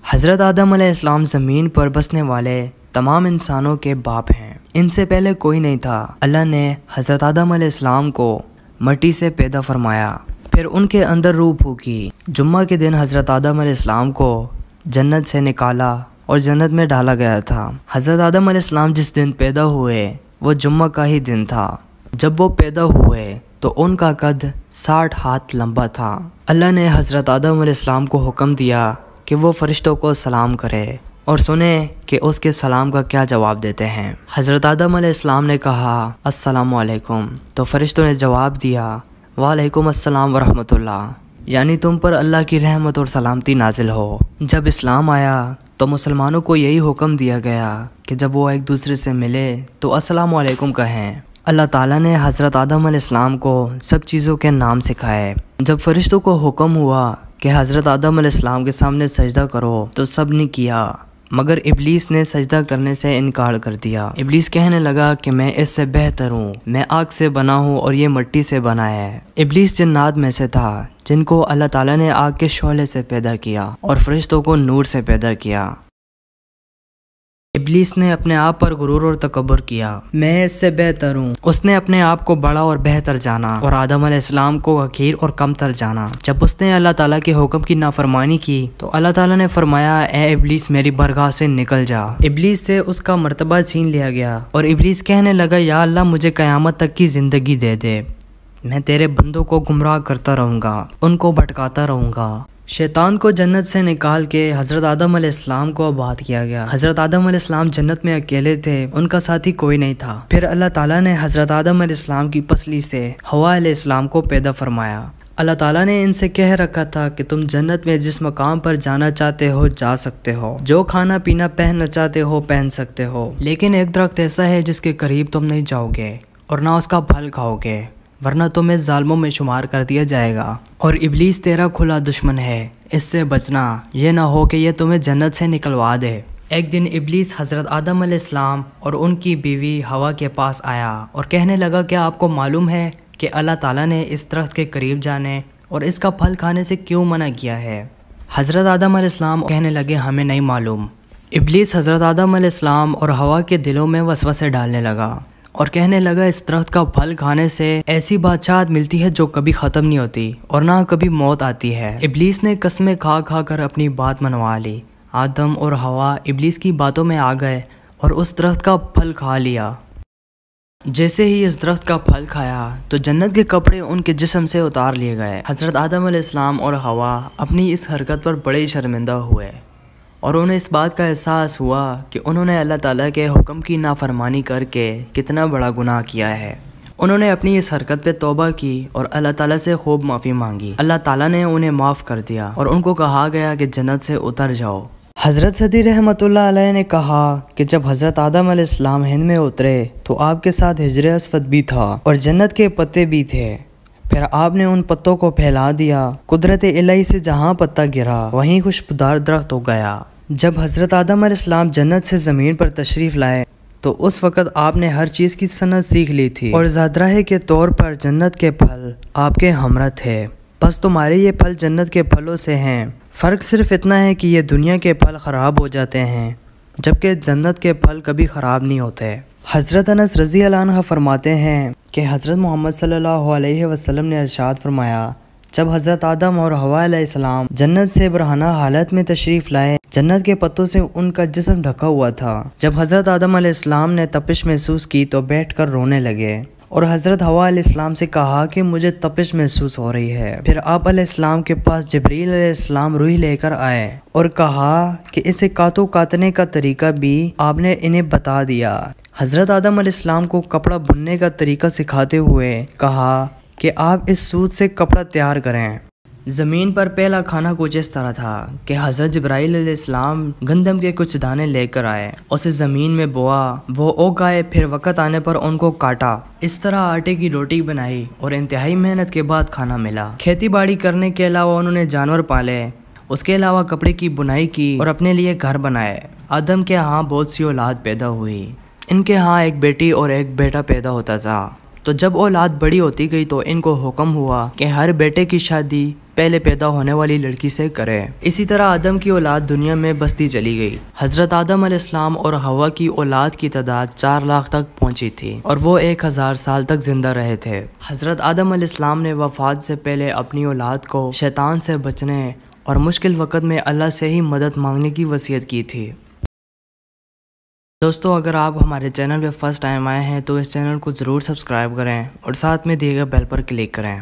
حضرت آدم علیہ السلام زمین پر بسنے والے تمام انسانوں کے باپ ہیں۔ ان سے پہلے کوئی نہیں تھا۔ اللہ نے حضرت آدم علیہ السلام کو مٹی سے پیدا فرمایا، پھر ان کے اندر روح پھونکی۔ جمعہ کے دن حضرت آدم علیہ السلام کو جنت سے نکالا اور جنت میں ڈالا گیا تھا۔ حضرت آدم علیہ السلام جس دن پیدا ہوئے وہ جمعہ کا ہی دن تھا۔ جب وہ پیدا ہوئے تو ان کا قد 60 ہاتھ لمبا تھا۔ اللہ نے حضرت آدم علیہ السلام کو حکم دیا کہ وہ فرشتوں کو سلام کرے اور سنیں کہ اس کے سلام کا کیا جواب دیتے ہیں۔ حضرت آدم علیہ السلام نے کہا السلام علیکم، تو فرشتوں نے جواب دیا وعلیکم السلام ورحمۃ اللہ، یعنی تم پر اللہ کی رحمت اور سلامتی نازل ہو۔ جب اسلام آیا تو مسلمانوں کو یہی حکم دیا گیا کہ جب وہ ایک دوسرے سے ملے تو السلام علیکم کہیں۔ اللہ تعالیٰ نے حضرت آدم علیہ السلام کو سب چیزوں کے نام سکھائے۔ جب فرشتوں کو حکم ہوا کہ حضرت آدم علیہ السلام کے سامنے سجدہ کرو تو سب نے کیا، مگر ابلیس نے سجدہ کرنے سے انکار کر دیا۔ ابلیس کہنے لگا کہ میں اس سے بہتر ہوں، میں آگ سے بنا ہوں اور یہ مٹی سے بنا ہے۔ ابلیس جنات میں سے تھا جن کو اللہ تعالیٰ نے آگ کے شعلے سے پیدا کیا اور فرشتوں کو نور سے پیدا کیا۔ ابلیس نے اپنے آپ پر غرور اور تکبر کیا، میں اس سے بہتر ہوں۔ اس نے اپنے آپ کو بڑا اور بہتر جانا اور آدم علیہ السلام کو حقیر اور کمتر جانا۔ جب اس نے اللہ تعالیٰ کے حکم کی نافرمانی کی تو اللہ تعالیٰ نے فرمایا اے ابلیس میری بارگاہ سے نکل جا۔ ابلیس سے اس کا مرتبہ چھین لیا گیا اور ابلیس کہنے لگا یا اللہ مجھے قیامت تک کی زندگی دے دے، میں تیرے بندوں کو گمراہ کرتا رہوں گا، ان کو بھٹکاتا رہوں گا۔ شیطان کو جنت سے نکال کے حضرت آدم علیہ السلام کو آباد کیا گیا۔ حضرت آدم علیہ السلام جنت میں اکیلے تھے، ان کا ساتھی کوئی نہیں تھا۔ پھر اللہ تعالیٰ نے حضرت آدم علیہ السلام کی پسلی سے حوا علیہ السلام کو پیدا فرمایا۔ اللہ تعالیٰ نے ان سے کہہ رکھا تھا کہ تم جنت میں جس مقام پر جانا چاہتے ہو جا سکتے ہو، جو کھانا پینا پہننا چاہتے ہو پہن سکتے ہو، لیکن ایک درخت ایسا ہے جس کے قریب تم نہیں جاؤ گے اور نہ اس کا پھل کھاؤ گے، ورنہ تمہیں ظالموں میں شمار کر دیا جائے گا، اور ابلیس تیرا کھلا دشمن ہے، اس سے بچنا، یہ نہ ہو کہ یہ تمہیں جنت سے نکلوا دے۔ ایک دن ابلیس حضرت آدم علیہ السلام اور ان کی بیوی حوا کے پاس آیا اور کہنے لگا کہ آپ کو معلوم ہے کہ اللہ تعالیٰ نے اس درخت کے قریب جانے اور اس کا پھل کھانے سے کیوں منع کیا ہے؟ حضرت آدم علیہ السلام کہنے لگے ہمیں نہیں معلوم۔ ابلیس حضرت آدم علیہ السلام اور حوا کے دلوں میں وسوسے ڈالنے لگا اور کہنے لگا اس درخت کا پھل کھانے سے ایسی بادشاہت ملتی ہے جو کبھی ختم نہیں ہوتی اور نہ کبھی موت آتی ہے۔ ابلیس نے قسمیں کھا کھا کر اپنی بات منوا لی۔ آدم اور حوا ابلیس کی باتوں میں آ گئے اور اس درخت کا پھل کھا لیا۔ جیسے ہی اس درخت کا پھل کھایا تو جنت کے کپڑے ان کے جسم سے اتار لیے گئے۔ حضرت آدم علیہ السلام اور حوا اپنی اس حرکت پر بڑے شرمندہ ہوئے اور انہیں اس بات کا احساس ہوا کہ انہوں نے اللہ تعالیٰ کے حکم کی نافرمانی کر کے کتنا بڑا گناہ کیا ہے۔ انہوں نے اپنی اس حرکت پہ توبہ کی اور اللہ تعالیٰ سے خوب معافی مانگی۔ اللہ تعالیٰ نے انہیں معاف کر دیا اور ان کو کہا گیا کہ جنت سے اتر جاؤ۔ حضرت صدی رحمۃ اللہ علیہ نے کہا کہ جب حضرت آدم علیہ السلام ہند میں اترے تو آپ کے ساتھ حجر اسود بھی تھا اور جنت کے پتے بھی تھے، پھر آپ نے ان پتوں کو پھیلا دیا، قدرت الہی سے جہاں پتا گرا وہیں خوشبودار درخت ہو گیا۔ جب حضرت آدم علیہ السلام جنت سے زمین پر تشریف لائے تو اس وقت آپ نے ہر چیز کی صنعت سیکھ لی تھی اور زادراہ کے طور پر جنت کے پھل آپ کے ہمراہ تھے۔ بس تمہارے یہ پھل جنت کے پھلوں سے ہیں، فرق صرف اتنا ہے کہ یہ دنیا کے پھل خراب ہو جاتے ہیں جبکہ جنت کے پھل کبھی خراب نہیں ہوتے۔ حضرت انس رضی اللہ عنہ فرماتے ہیں کہ حضرت محمد صلی اللہ علیہ وسلم نے ارشاد فرمایا جب حضرت آدم اور حوا علیہ السلام جنت سے برہنہ حالت میں تشریف لائے، جنت کے پتوں سے ان کا جسم ڈھکا ہوا تھا۔ جب حضرت آدم علیہ السلام نے تپش محسوس کی تو بیٹھ کر رونے لگے اور حضرت حوا علیہ السلام سے کہا کہ مجھے تپش محسوس ہو رہی ہے۔ پھر آپ علیہ السلام کے پاس جبریل علیہ السلام روح لے کر آئے اور کہا کہ اسے کاٹنے کا طریقہ بھی آپ نے انہیں بتا دیا۔ حضرت آدم علیہ السلام کو کپڑا بننے کا طریقہ سکھاتے ہوئے کہا کہ آپ اس سوت سے کپڑا تیار کریں۔ زمین پر پہلا کھانا کچھ اس طرح تھا کہ حضرت جبرائیل علیہ السلام گندم کے کچھ دانے لے کر آئے، اسے زمین میں بویا، وہ اگ آئے، پھر وقت آنے پر ان کو کاٹا، اس طرح آٹے کی روٹی بنائی اور انتہائی محنت کے بعد کھانا ملا۔ کھیتی باڑی کرنے کے علاوہ انہوں نے جانور پالے، اس کے علاوہ کپڑے کی بنائی کی اور اپنے لیے گھر بنائے۔ آدم کے ہاں بہت سی اولاد پیدا ہوئی، ان کے ہاں ایک بیٹی اور ایک بیٹا پیدا ہوتا تھا، تو جب اولاد بڑی ہوتی گئی تو ان کو حکم ہوا کہ ہر بیٹے کی شادی پہلے پیدا ہونے والی لڑکی سے کرے۔ اسی طرح آدم کی اولاد دنیا میں بستی چلی گئی۔ حضرت آدم علیہ السلام اور حوا کی اولاد کی تعداد 4 لاکھ تک پہنچی تھی اور وہ 1000 سال تک زندہ رہے تھے۔ حضرت آدم علیہ السلام نے وفات سے پہلے اپنی اولاد کو شیطان سے بچنے اور مشکل وقت میں اللہ سے ہی مدد مانگنے کی وصیت کی تھی۔ دوستو، اگر آپ ہمارے چینل پہ فرسٹ ٹائم آئے ہیں تو اس چینل کو ضرور سبسکرائب کریں اور ساتھ میں دیے گئے بیل پر کلک کریں۔